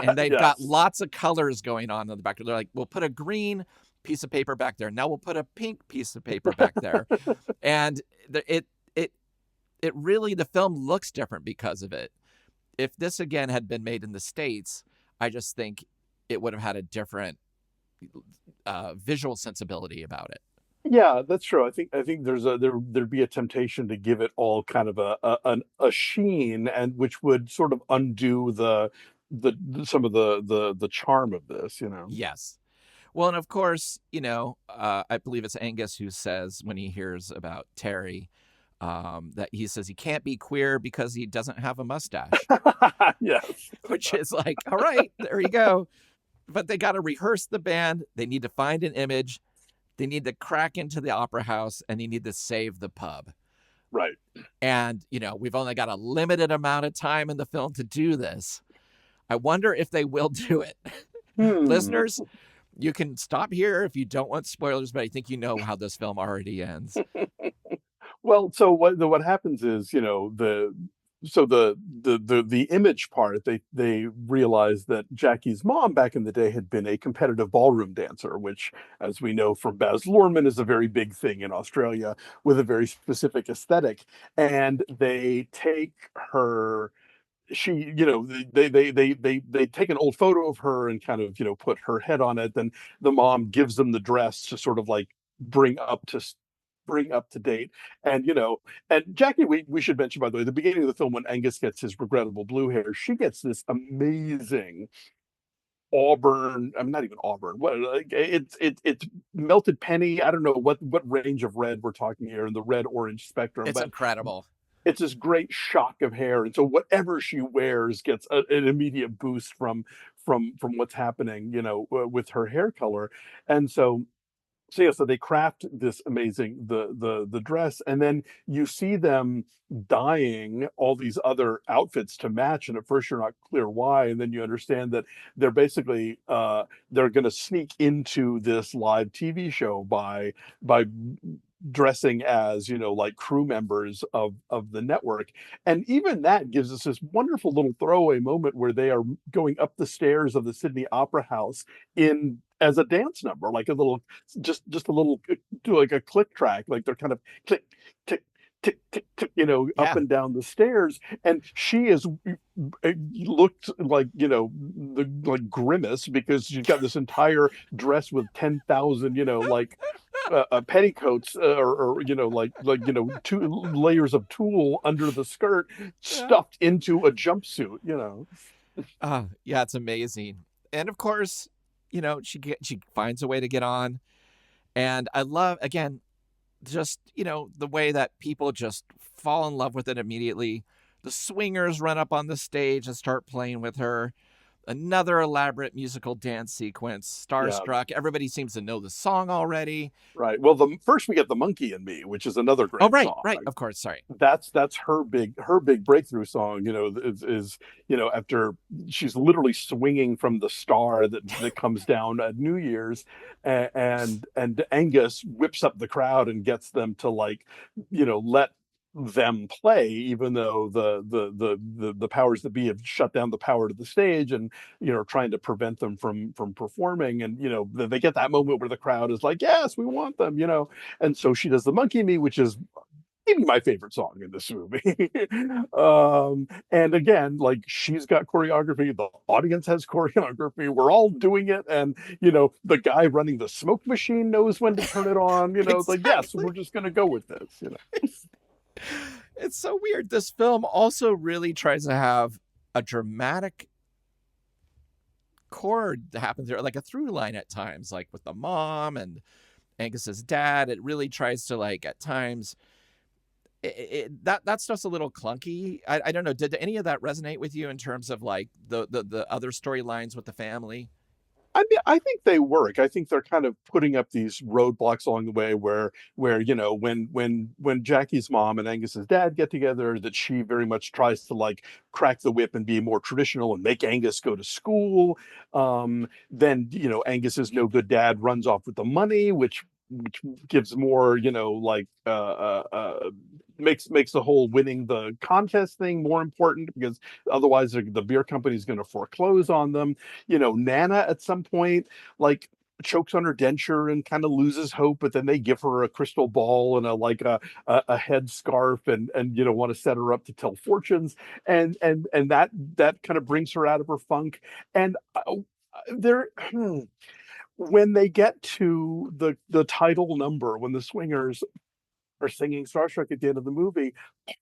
And they've got lots of colors going on in the back. They're like, we'll put a green piece of paper back there. Now we'll put a pink piece of paper back there. And it really, the film looks different because of it. If this again had been made in the States, I just think it would have had a different visual sensibility about it. Yeah, that's true. I think there'd be a temptation to give it all kind of a sheen, and which would sort of undo the some of the charm of this. Yes. Well, and of course, I believe it's Angus who says when he hears about Terry, that he says he can't be queer because he doesn't have a mustache. Yes. Which is like, all right, there you go. But they got to rehearse the band. They need to find an image. They need to crack into the opera house, and they need to save the pub. Right. And, we've only got a limited amount of time in the film to do this. I wonder if they will do it. Listeners, You can stop here if you don't want spoilers, but I think you know how this film already ends. Well, so what happens is, the image part, they realize that Jackie's mom back in the day had been a competitive ballroom dancer, which, as we know from Baz Luhrmann, is a very big thing in Australia with a very specific aesthetic. And they take her she they take an old photo of her and kind of put her head on it. Then the mom gives them the dress to sort of like bring up to bring up to date. And and Jackie, we should mention, by the way, the beginning of the film, when Angus gets his regrettable blue hair, she gets this amazing auburn. I'm not even auburn. What, like, it's melted penny. I don't know what range of red we're talking here in the red orange spectrum, It's but incredible. it's this great shock of hair. And so whatever she wears gets an immediate boost from what's happening, with her hair color. And so they craft this amazing the dress, and then you see them dyeing all these other outfits to match, and at first you're not clear why, and then you understand that they're basically they're going to sneak into this live TV show by dressing as like crew members of the network. And even that gives us this wonderful little throwaway moment where they are going up the stairs of the Sydney Opera House in as a dance number, like a little, just a little, do like a click track, like they're kind of click tick tick tick tick, up Yeah. and down the stairs. And she is looked like, like Grimace, because she's got this entire dress with 10,000 like petticoats, or two layers of tulle under the skirt, Yeah. stuffed into a jumpsuit. Yeah, it's amazing. And of course, she finds a way to get on. And I love, again, just, the way that people just fall in love with it immediately. The swingers run up on the stage and start playing with her. Another elaborate musical dance sequence, Yeah. Starstruck. Everybody seems to know the song already. Right. Well, the first we get The Monkey and Me, which is another Oh, great right, song. right. Of course. Sorry. That's her big breakthrough song. Is after she's literally swinging from the star that comes down at New Year's, and Angus whips up the crowd and gets them to, like, let them play, even though the powers that be have shut down the power to the stage, and trying to prevent them from performing. And they get that moment where the crowd is like, yes, we want them. And so she does The Monkey and Me, which is maybe my favorite song in this movie. And again, like, she's got choreography, the audience has choreography, we're all doing it. And the guy running the smoke machine knows when to turn it on. It's like, yes, Exactly. we're just going to go with this. It's so weird. This film also really tries to have a dramatic chord that happens there, like a through line at times, like with the mom and Angus's dad. It really tries to, like, at times, that stuff's a little clunky. I don't know. Did any of that resonate with you in terms of, like, the other storylines with the family? I mean, I think they work. I think they're kind of putting up these roadblocks along the way where when Jackie's mom and Angus's dad get together, that she very much tries to, like, crack the whip and be more traditional and make Angus go to school. Then Angus's no good dad runs off with the money, which gives more, like, makes the whole winning the contest thing more important, because otherwise the beer company is going to foreclose on them. Nana at some point, like, chokes on her denture and kind of loses hope, but then they give her a crystal ball and a head scarf, and want to set her up to tell fortunes. And that kind of brings her out of her funk. And there when they get to the title number, when the swingers are singing Starstruck at the end of the movie,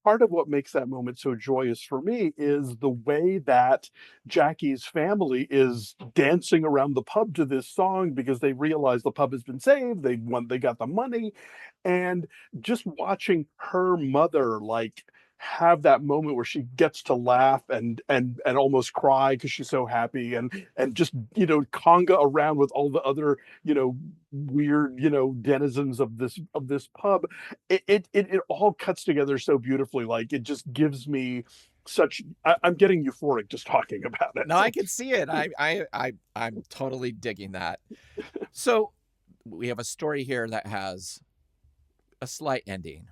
part of what makes that moment so joyous for me is the way that Jackie's family is dancing around the pub to this song, because they realize the pub has been saved. They got the money. And just watching her mother, like, have that moment where she gets to laugh and almost cry because she's so happy, and just conga around with all the other weird denizens of this pub. It all cuts together so beautifully. Like, it just gives me I'm getting euphoric just talking about No, I it. can see it. I'm totally digging that. So we have a story here that has a slight ending.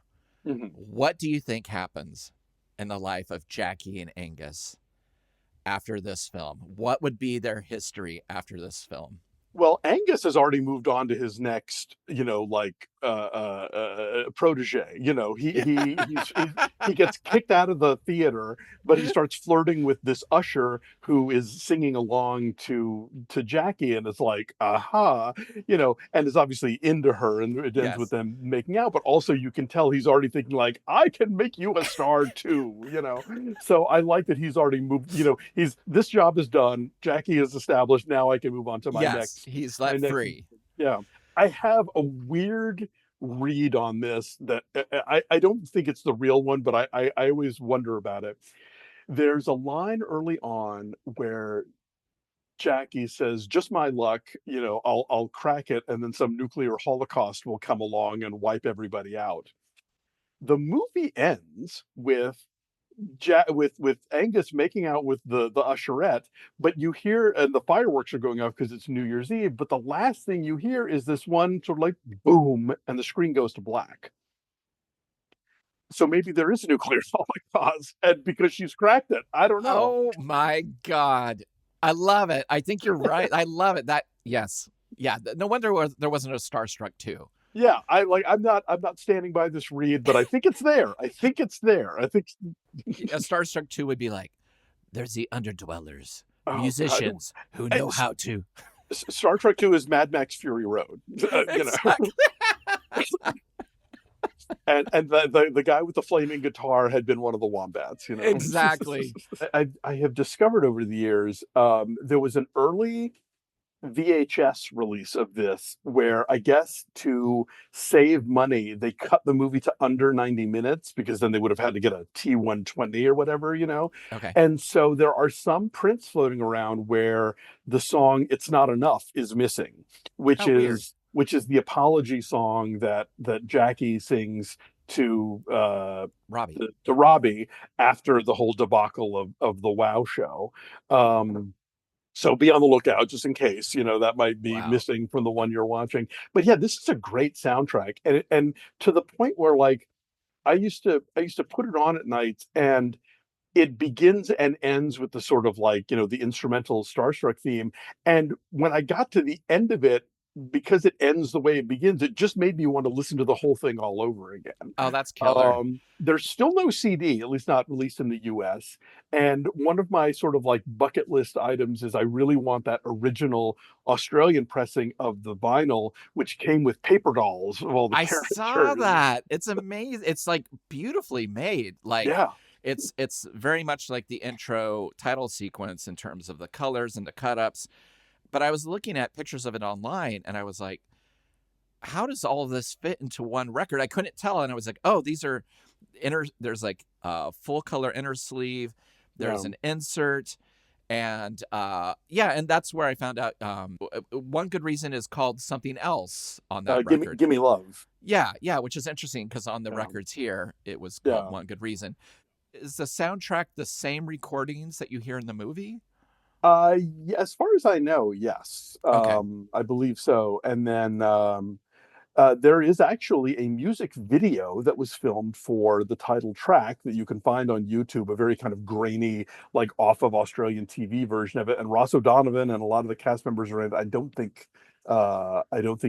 Mhm. What do you think happens in the life of Jackie and Angus after this film? What would be their history after this film? Well, Angus has already moved on to his next, protege. He gets kicked out of the theater, but he starts flirting with this usher who is singing along to Jackie, and it's like, aha, and is obviously into her, and it ends with Yes. them making out. But also, you can tell he's already thinking like, I can make you a star too. So I like that he's already moved. He's this job is done. Jackie is established. Now I can move on to my Yes. next He's my let next. free. Yeah, I have a weird read on this that I don't think it's the real one, but I always wonder about it. There's a line early on where Jackie says, "Just my luck, I'll crack it, and then some nuclear holocaust will come along and wipe everybody out." The movie ends with Angus making out with the usherette, but you hear and the fireworks are going off because it's New Year's Eve. But the last thing you hear is this one sort of like boom, and the screen goes to black. So maybe there is a nuclear holocaust, and because she's cracked it, I don't know. Oh my God. I love it. I think you're right. I love it. That, yes. Yeah. No wonder there wasn't a Starstruck too. Yeah, I'm not standing by this read, but I think it's there. I think it's there. I think. A Starstruck 2 would be like, there's the underdwellers, Oh God. musicians who know how to. Star Trek 2 is Mad Max Fury Road. Exactly. And the guy with the flaming guitar had been one of the wombats. Exactly. I have discovered over the years, there was an early VHS release of this where I guess to save money they cut the movie to under 90 minutes because then they would have had to get a T120 or whatever. Okay. And so there are some prints floating around where the song "It's Not Enough" is missing, which Oh, weird. is which is the apology song that Jackie sings to Robbie. to Robbie after the whole debacle of the Wow show. So be on the lookout just in case, that might be Wow. missing from the one you're watching. But yeah, this is a great soundtrack. And to the point where like I used to put it on at nights, and it begins and ends with the sort of like, the instrumental Starstruck theme. And when I got to the end of it, because it ends the way it begins, it just made me want to listen to the whole thing all over again. Oh, that's killer. There's still no CD, at least not released in the US. And one of my sort of like bucket list items is I really want that original Australian pressing of the vinyl, which came with paper dolls of all the I saw characters. that. It's amazing. It's like beautifully made. Like Yeah. it's very much like the intro title sequence in terms of the colors and the cut ups. But I was looking at pictures of it online and I was like, how does all of this fit into one record? I couldn't tell. And I was like, oh, these are there's like a full color inner sleeve, Yeah. there's an insert, and yeah, and that's where I found out one good reason is called Something Else on that record. Gimme love. Yeah, which is interesting because on the Yeah. records here it was called Yeah. One Good Reason. Is the soundtrack the same recordings that you hear in the movie? Yeah, as far as I know, yes. Okay. I believe so. And then there is actually a music video that was filmed for the title track that you can find on YouTube, a very kind of grainy, like off of Australian TV version of it. And Ross O'Donovan and a lot of the cast members are in it. I don't think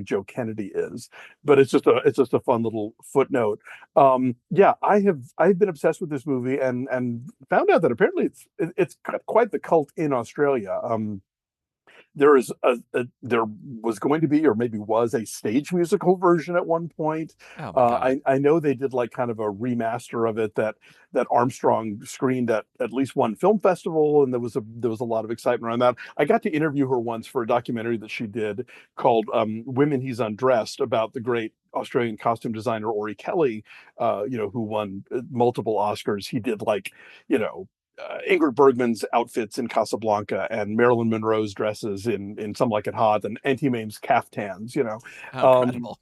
Joe Kennedy is, but it's just a fun little footnote. Yeah, I've been obsessed with this movie and found out that apparently it's quite the cult in Australia. There was going to be, or maybe was, a stage musical version at one point. Oh my god. I know they did like kind of a remaster of it that Armstrong screened at least one film festival, and there was a lot of excitement around that. I got to interview her once for a documentary that she did called "Women He's Undressed," about the great Australian costume designer Ori Kelly, who won multiple Oscars. He did like, Ingrid Bergman's outfits in Casablanca and Marilyn Monroe's dresses in Some Like It Hot and Auntie Mae's caftans. How Um, incredible.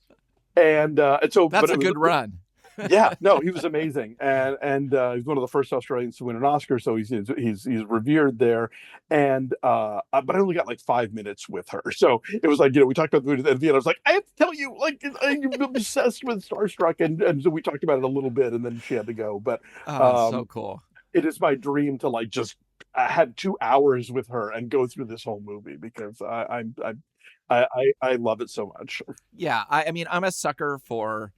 and so, That's but a good run. Yeah, no, he was amazing, and he's one of the first Australians to win an Oscar, so he's revered there. And but I only got like 5 minutes with her, so it was like, we talked about the movie at the end. I was like, I have to tell you, like, I'm obsessed with Starstruck, and so we talked about it a little bit, and then she had to go. But Oh, so um, cool. it is my dream to like just have 2 hours with her and go through this whole movie because I love it so much. Yeah, I mean, I'm a sucker for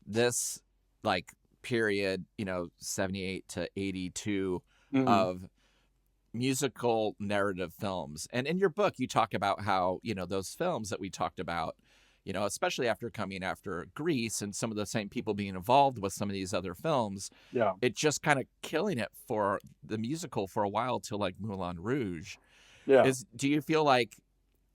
this like period, 78 to 82 Mhm. of musical narrative films. And in your book, you talk about how, those films that we talked about, especially after coming after Grease and some of the same people being involved with some of these other films, Yeah, it just kind of killing it for the musical for a while till like Moulin Rouge. yeah. Do you feel like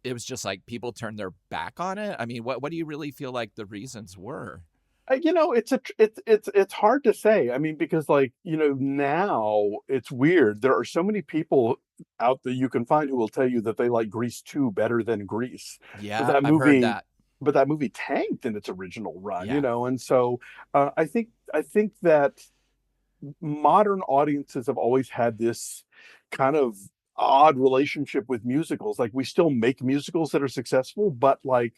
it was just like people turned their back on it? I mean, what do you really feel like the reasons were? It's hard to say. I mean, because like, now it's weird. There are so many people out there you can find who will tell you that they like Grease 2 better than Grease. But Yeah, that I've heard movie, that. but that movie tanked in its original run, Yeah. and so I think that modern audiences have always had this kind of odd relationship with musicals. Like, we still make musicals that are successful, but like,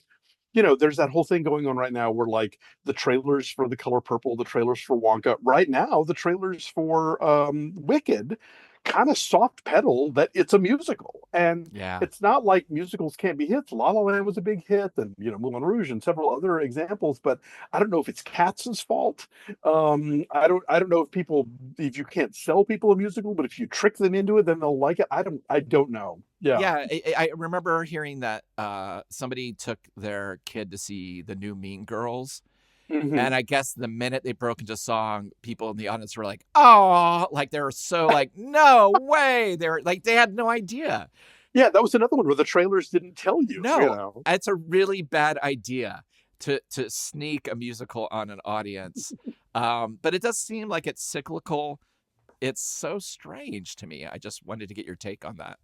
there's that whole thing going on right now where like the trailers for The Color Purple, the trailers for Wonka, right now, the trailers for Wicked kind of soft pedal that it's a musical. And Yeah. it's not like musicals can't be hits. La La Land was a big hit, and Moulin Rouge and several other examples, but I don't know if it's Katz's fault. I don't know if you can't sell people a musical, but if you trick them into it, then they'll like it. I don't know. Yeah. Yeah, I remember hearing that somebody took their kid to see the new Mean Girls, Hmm. and I guess the minute they broke into song, people in the audience were like, "Oh!" Like they were so like, "No way!" They're like they had no idea. Yeah, that was another one where the trailers didn't tell you, you No, know. it's a really bad idea to sneak a musical on an audience. But it does seem like it's cyclical. It's so strange to me. I just wanted to get your take on that.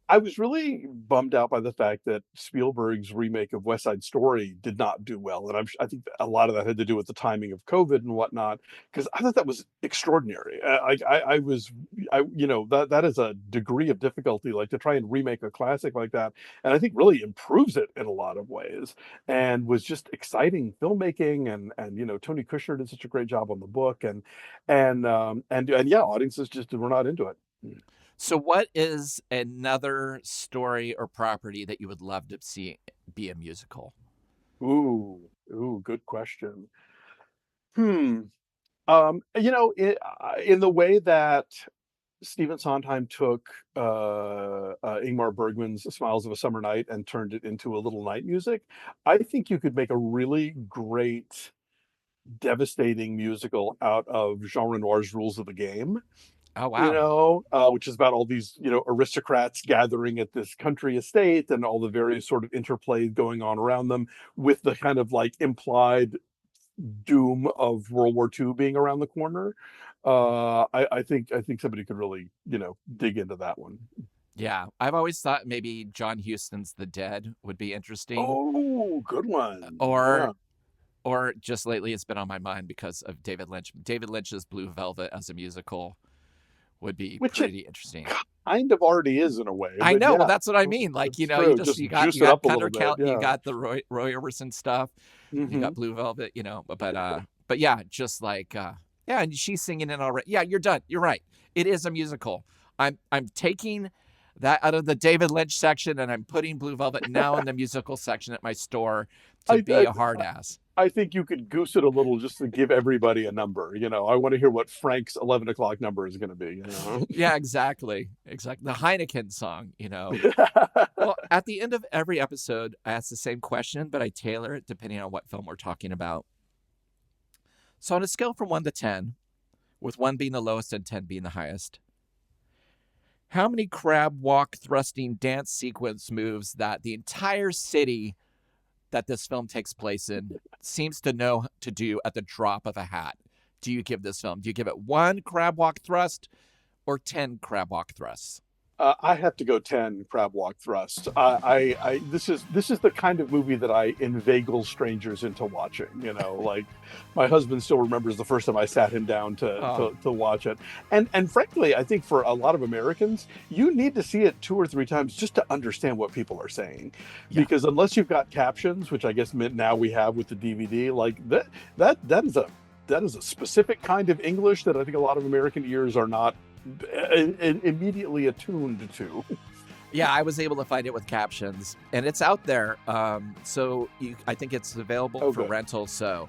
I was really bummed out by the fact that Spielberg's remake of West Side Story did not do well, and I think a lot of that had to do with the timing of COVID and whatnot. Because I thought that was extraordinary. I was, that is a degree of difficulty, like to try and remake a classic like that, and I think really improves it in a lot of ways, and was just exciting filmmaking, and Tony Kushner did such a great job on the book, and yeah, audiences just were not into it. So, what is another story or property that you would love to see be a musical? Ooh, good question. Hmm. In the way that Stephen Sondheim took Ingmar Bergman's "Smiles of a Summer Night" and turned it into a little night music, I think you could make a really great, devastating musical out of Jean Renoir's Rules of the Game. Oh, wow. Which is about all these, aristocrats gathering at this country estate and all the various sort of interplay going on around them, with the kind of like implied doom of World War II being around the corner. I think somebody could really, dig into that one. Yeah. I've always thought maybe John Huston's The Dead would be interesting. Oh, good one. Or Yeah. or just lately it's been on my mind because of David Lynch. David Lynch's Blue Velvet as a musical would be Which it pretty interesting. kind of already is in a way, I but know. Well, yeah, that's what I mean. Like, it's you true. just Just you got juice you it got up a little bit. You Yeah. got the Roy Orbison stuff. You got Hmm. Blue Velvet, but yeah, just like yeah, and she's singing it already. Yeah, you're done. You're right. It is a musical. I'm taking that out of the David Lynch section and I'm putting Blue Velvet now in the musical section at my store to I, be I a hard ass. I think you could goose it a little just to give everybody a number. I want to hear what Frank's 11 o'clock number is going to be. Yeah, exactly. Exactly. The Heineken song. Well, at the end of every episode, I ask the same question, but I tailor it depending on what film we're talking about. So, on a scale from 1 to 10, with 1 being the lowest and 10 being the highest, how many crab walk thrusting dance sequence moves that the entire city that this film takes place in seems to know to do at the drop of a hat do you give this film? Do you give it 1 crab walk thrust or 10 crab walk thrusts? I have to go 10 crab walk thrust. This is the kind of movie that I inveigle strangers into watching. You know, like my husband still remembers the first time I sat him down Oh, to watch it. And frankly, I think for a lot of Americans, you need to see it 2 or 3 times just to understand what people are saying, yeah. because unless you've got captions, which I guess now we have with the DVD, like that is a specific kind of English that I think a lot of American ears are not immediately attuned to. Yeah, I was able to find it with captions, and it's out there. So I think it's available for Good. rental. So,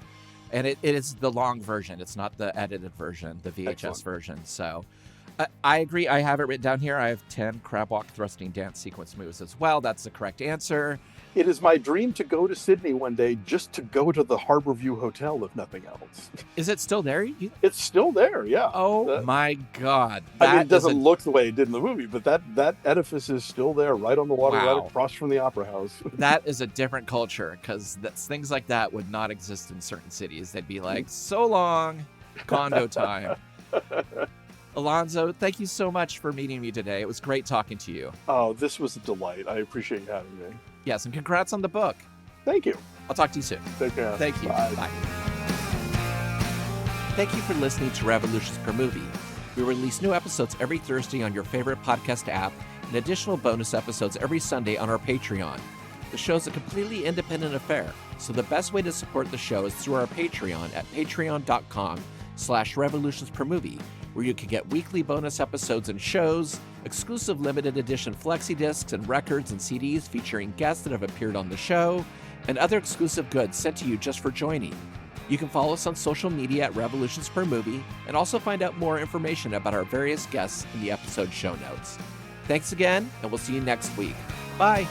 and it is the long version. It's not the edited version, the VHS Excellent. version. So, I agree. I have it written down here. I have 10 crab walk thrusting dance sequence moves as well. That's the correct answer. It is my dream to go to Sydney one day just to go to the Harborview Hotel, if nothing else. Is it still there? It's still there, yeah. Oh my God! I mean, it doesn't look the way it did in the movie, but that edifice is still there, right on the water, Wow. right across from the Opera House. That is a different culture, because things like that would not exist in certain cities. They'd be like, so long, condo time. Alonso, thank you so much for meeting me today. It was great talking to you. Oh, this was a delight. I appreciate you having me. Yes, and congrats on the book. Thank you. I'll talk to you soon. Take care. Thank you. Bye. Bye. Thank you for listening to Revolutions Per Movie. We release new episodes every Thursday on your favorite podcast app and additional bonus episodes every Sunday on our Patreon. The show is a completely independent affair, so the best way to support the show is through our Patreon at patreon.com/revolutionspermovie, where you can get weekly bonus episodes and shows, exclusive limited edition flexi discs and records and CDs featuring guests that have appeared on the show, and other exclusive goods sent to you just for joining. You can follow us on social media at Revolutions Per Movie and also find out more information about our various guests in the episode show notes. Thanks again, and we'll see you next week. Bye!